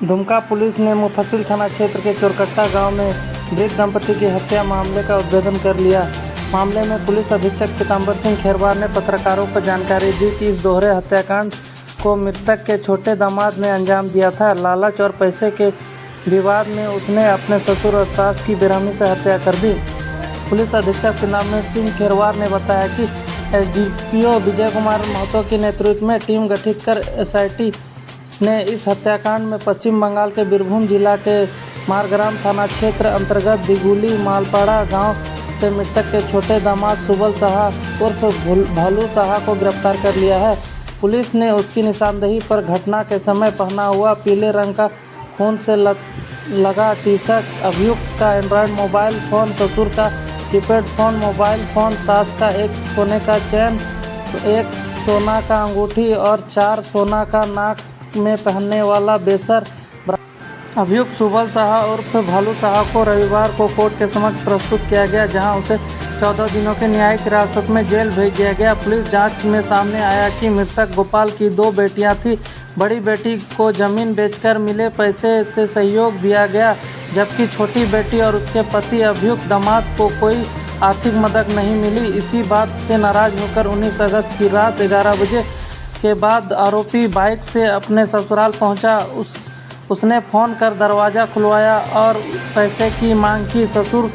Dumka police ने मुफस्सिल थाना क्षेत्र के चोरकट्टा गांव में वृद्ध दंपति की हत्या मामले का उद्भेदन कर लिया। मामले में पुलिस अधीक्षक पीताम्बर सिंह खेरवार ने पत्रकारों को जानकारी दी कि इस दोहरे हत्याकांड को मृतक के छोटे दामाद ने अंजाम दिया था। लालच और पैसे के विवाद में उसने अपने ससुर और सास की बेरहमी से हत्या कर दी। पुलिस अधीक्षक पीताम्बर सिंह खेरवार ने बताया कि एसडीपीओ विजय कुमार महतो के नेतृत्व में टीम गठित कर एसआईटी ने इस हत्याकांड में पश्चिम बंगाल के बीरभूम जिला के मारग्राम थाना क्षेत्र अंतर्गत दिगुली मालपाड़ा गांव से मृतक के छोटे दामाद सुबल साहा उर्फ भालू साहा को गिरफ्तार कर लिया है। पुलिस ने उसकी निशानदेही पर घटना के समय पहना हुआ पीले रंग का खून से लगा टी शर्ट, अभियुक्त का एंड्रॉयड मोबाइल फ़ोन, ससुर का कीपैड फ़ोन, मोबाइल फ़ोन, सास का एक सोने का चैन, एक सोना का अंगूठी और 4 सोना का नाक में पहनने वाला बेसर। अभियुक्त सुबल साहा उर्फ भालू साहा को रविवार को कोर्ट के समक्ष प्रस्तुत किया गया, जहां उसे 14 दिनों के न्यायिक हिरासत में जेल भेज दिया गया। पुलिस जांच में सामने आया कि मृतक गोपाल की 2 बेटियां थीं। बड़ी बेटी को जमीन बेचकर मिले पैसे से सहयोग दिया गया, जबकि छोटी बेटी और उसके पति अभियुक्त दामाद को कोई आर्थिक मदद नहीं मिली। इसी बात से नाराज होकर 19 अगस्त की रात 11 बजे के बाद आरोपी बाइक से अपने ससुराल पहुंचा। उसने फ़ोन कर दरवाज़ा खुलवाया और पैसे की मांग की। ससुर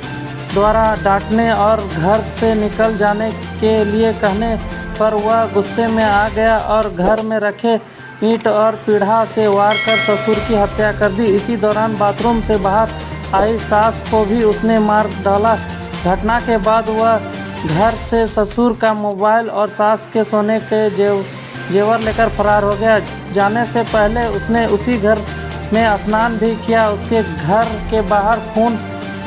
द्वारा डांटने और घर से निकल जाने के लिए कहने पर वह गुस्से में आ गया और घर में रखे ईंट और पीढ़ा से वार कर ससुर की हत्या कर दी। इसी दौरान बाथरूम से बाहर आई सास को भी उसने मार डाला। घटना के बाद वह घर से ससुर का मोबाइल और सास के सोने के जेवर लेकर फरार हो गया। जाने से पहले उसने उसी घर में स्नान भी किया। उसके घर के बाहर खून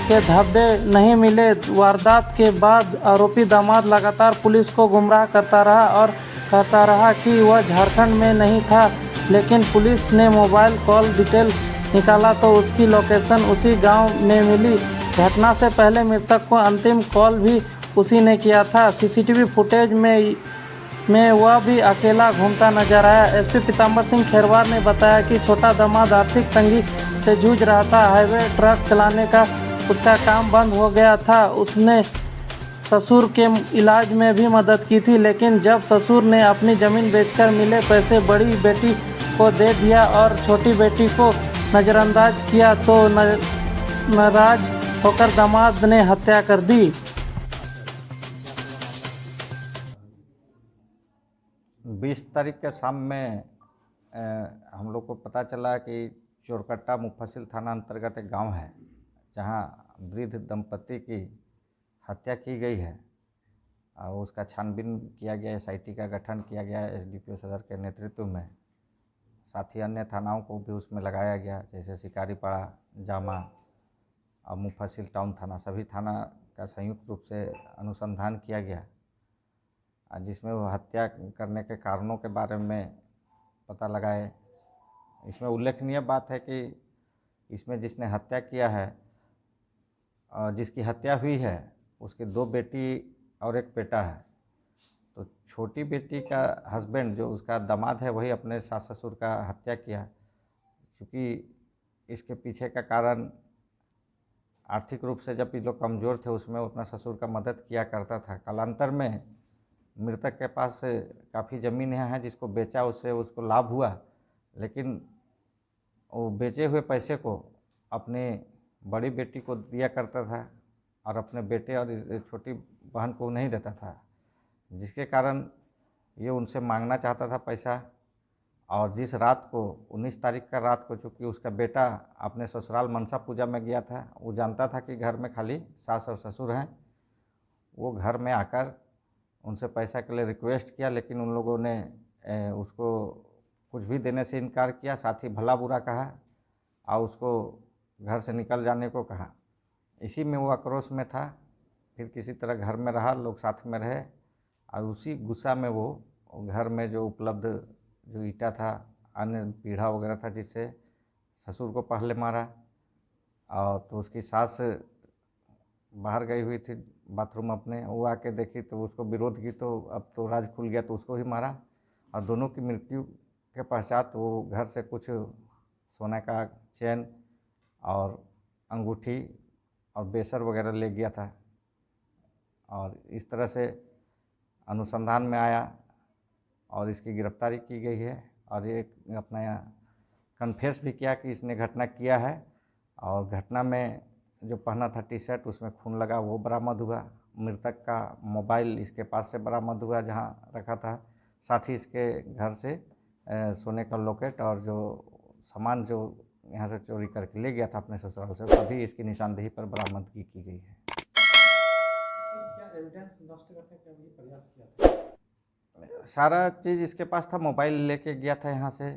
के धब्बे नहीं मिले। वारदात के बाद आरोपी दामाद लगातार पुलिस को गुमराह करता रहा और कहता रहा कि वह झारखंड में नहीं था, लेकिन पुलिस ने मोबाइल कॉल डिटेल निकाला तो उसकी लोकेशन उसी गांव में मिली। घटना से पहले मृतक को अंतिम कॉल भी उसी ने किया था। सीसीटीवी फुटेज में वह भी अकेला घूमता नजर आया। एसपी पीताम्बर सिंह खेरवार ने बताया कि छोटा दामाद आर्थिक तंगी से जूझ रहा था। हाईवे ट्रक चलाने का उसका काम बंद हो गया था। उसने ससुर के इलाज में भी मदद की थी, लेकिन जब ससुर ने अपनी ज़मीन बेचकर मिले पैसे बड़ी बेटी को दे दिया और छोटी बेटी को नज़रअंदाज किया तो नाराज होकर दामाद ने हत्या कर दी। 20 तारीख के शाम में हम लोग को पता चला कि चोरकट्टा मुफस्सिल थाना अंतर्गत एक गांव है, जहां वृद्ध दंपति की हत्या की गई है और उसका छानबीन किया गया। एसआईटी का गठन किया गया एसडीपीओ सदर के नेतृत्व में। साथ ही अन्य थानाओं को भी उसमें लगाया गया, जैसे शिकारीपाड़ा, जामा और मुफस्सिल टाउन थाना। सभी थाना का संयुक्त रूप से अनुसंधान किया गया, जिसमें वो हत्या करने के कारणों के बारे में पता लगाए। इसमें उल्लेखनीय बात है कि इसमें जिसने हत्या किया है, जिसकी हत्या हुई है, उसकी 2 बेटी और 1 बेटा है। तो छोटी बेटी का हस्बैंड, जो उसका दामाद है, वही अपने सास ससुर का हत्या किया। चूँकि इसके पीछे का कारण आर्थिक रूप से जब ये लोग कमज़ोर थे, उसमें वो अपना ससुर का मदद किया करता था। कालांतर में मृतक के पास काफ़ी ज़मीनें हैं, जिसको बेचा, उससे उसको लाभ हुआ, लेकिन वो बेचे हुए पैसे को अपने बड़ी बेटी को दिया करता था और अपने बेटे और छोटी बहन को नहीं देता था, जिसके कारण ये उनसे मांगना चाहता था पैसा। और जिस रात को 19 तारीख का रात को, चूँकि उसका बेटा अपने ससुराल मनसा पूजा में गया था, वो जानता था कि घर में खाली सास और ससुर हैं। वो घर में आकर उनसे पैसा के लिए रिक्वेस्ट किया, लेकिन उन लोगों ने उसको कुछ भी देने से इनकार किया। साथ ही भला बुरा कहा और उसको घर से निकल जाने को कहा। इसी में वो आक्रोश में था। फिर किसी तरह घर में रहा, लोग साथ में रहे और उसी गुस्सा में वो घर में जो उपलब्ध जो ईंटा था, अन्य पीढ़ा वगैरह था, जिससे ससुर को पहले मारा। और तो उसकी सास बाहर गई हुई थी बाथरूम अपने, वो आके देखी तो उसको विरोध की, तो अब तो राज खुल गया, तो उसको ही मारा। और दोनों की मृत्यु के पश्चात वो घर से कुछ सोने का चेन और अंगूठी और बेसर वगैरह ले गया था। और इस तरह से अनुसंधान में आया और इसकी गिरफ्तारी की गई है और ये अपना कन्फेस भी किया कि इसने घटना किया है। और घटना में जो पहना था टी शर्ट उसमें खून लगा वो बरामद हुआ। मृतक का मोबाइल इसके पास से बरामद हुआ जहां रखा था। साथ ही इसके घर से सोने का लॉकेट और जो सामान जो यहाँ से चोरी करके ले गया था अपने ससुराल से सभी इसकी निशानदेही पर बरामदगी की गई है। सर क्या एविडेंस नष्ट करने का भी प्रयास किया था? सारा चीज़ इसके पास था। मोबाइल लेके गया था यहाँ से,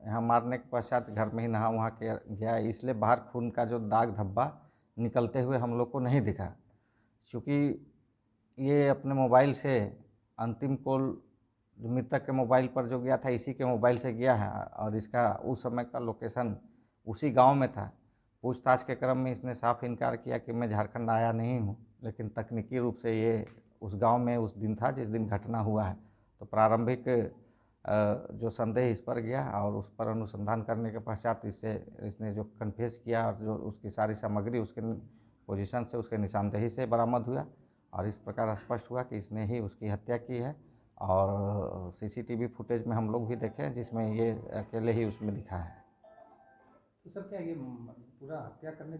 यहाँ मारने के पश्चात घर में ही नहा वहाँ के गया, इसलिए बाहर खून का जो दाग धब्बा निकलते हुए हम लोग को नहीं दिखा। क्योंकि ये अपने मोबाइल से अंतिम कॉल मृतक के मोबाइल पर जो गया था इसी के मोबाइल से गया है और इसका उस समय का लोकेशन उसी गांव में था। पूछताछ के क्रम में इसने साफ इनकार किया कि मैं झारखंड आया नहीं हूं, लेकिन तकनीकी रूप से ये उस गांव में उस दिन था जिस दिन घटना हुआ है। तो प्रारंभिक जो संदेह इस पर गया और उस पर अनुसंधान करने के पश्चात इसने जो कन्फेस किया और जो उसकी सारी सामग्री उसके पोजीशन से उसके निशानदेही से बरामद हुआ और इस प्रकार स्पष्ट हुआ कि इसने ही उसकी हत्या की है। और सीसीटीवी फुटेज में हम लोग भी देखे जिसमें ये अकेले ही उसमें दिखा है। तो सर क्या ये पूरा हत्या करने